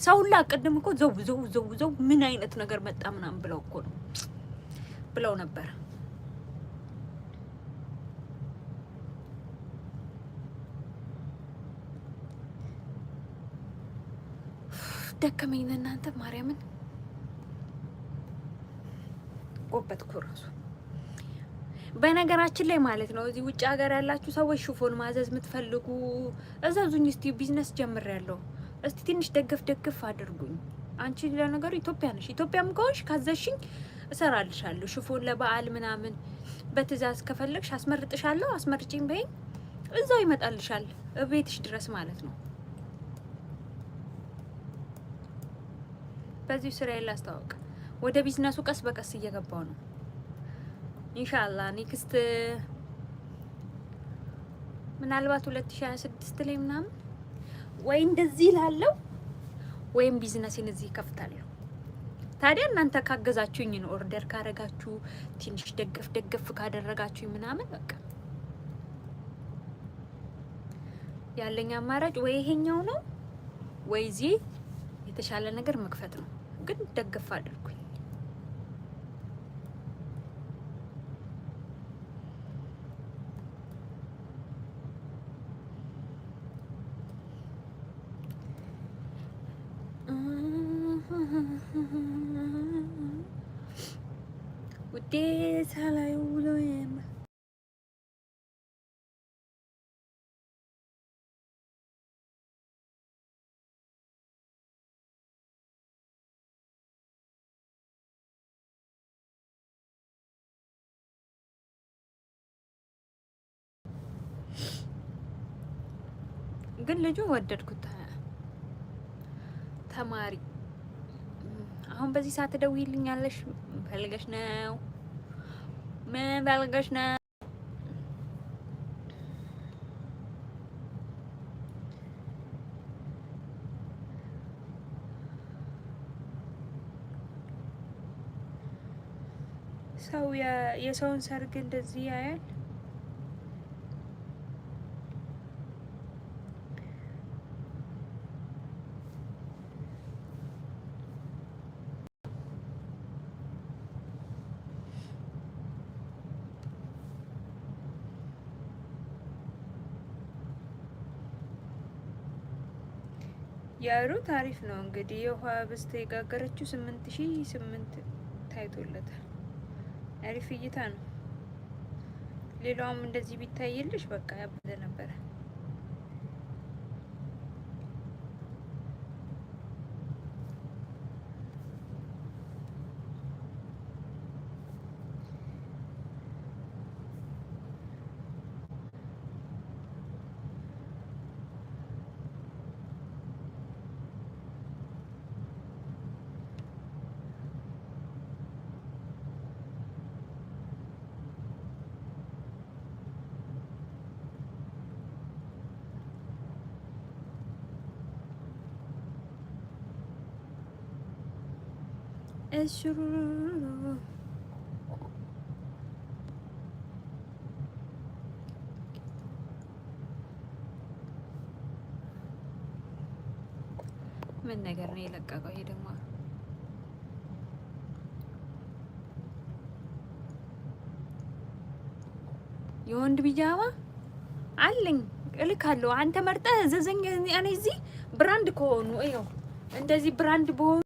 ሰውላ ቀደም እኮ ዘው ምን አይነት ነገር መጣ ምናምን ብለው እኮ ነው ብለው ነበር። ደከመኝ እናንተ ማርያምን ቆበት ኩራሱ። በነገራችን ላይ ማለት ነው እዚህ ውጭ ሀገር ያላችሁ ሰዎች ሹፎን ማዘዝ የምትፈልጉ እዛዙኝ። እስቲ ቢዝነስ ጀምሬያለሁ፣ እስቲ ትንሽ ደገፍ አድርጉኝ። አንቺ ለነገሩ ኢትዮጵያ ነሽ፣ ኢትዮጵያም ከሆንሽ ካዘሽኝ እሰራልሻለሁ። ሹፎን ለበዓል ምናምን በትዕዛዝ ከፈለግሽ አስመርጥሻለሁ። አስመርጪኝ በይኝ፣ እዛው ይመጣልሻል ቤትሽ ድረስ ማለት ነው። በዚህ ስራ ላስተዋውቅ። ወደ ቢዝነሱ ቀስ በቀስ እየገባው ነው ኢንሻአላህ። ኔክስት ምናልባት 2026 ላይ ምናምን ወይ እንደዚህ ላለው ወይም ቢዝነስን እዚህ ከፍታለሁ። ታዲያ እናንተ ካገዛችሁኝ ነው፣ ኦርደር ካረጋችሁ ትንሽ ደገፍ ካደረጋችሁኝ ምናምን በቃ ያለኝ አማራጭ ወይ ይሄኛው ነው ወይ እዚህ የተሻለ ነገር መክፈት ነው። ግን ደገፍ አድርጉኝ። ውዴ ሳላይ ውሎዬም ግን ልጁ ወደድኩት። ተማሪ አሁን በዚህ ሰዓት ደውይልኛለሽ? ፈልገሽ ነው? ምን ፈልገሽ ነው? ሰው የሰውን ሰርግ እንደዚህ ያያል? ያሩ ታሪፍ ነው እንግዲህ። የውሃ ብስተ የጋገረችው 8008 ታይቶለታል። አሪፍ እይታ ነው። ሌላውም እንደዚህ ቢታይልሽ በቃ ያበደ ነበረ። እሹሩሩ ምን ነገር ነው የለቀቀው? ይሄ ደግሞ የወንድ ቢጃማ አለኝ እልካለሁ። አንተ መርጠህ ዘዘኝ። እኔ እዚህ ብራንድ ከሆኑ ይኸው እንደዚህ ብራንድ በሆኑ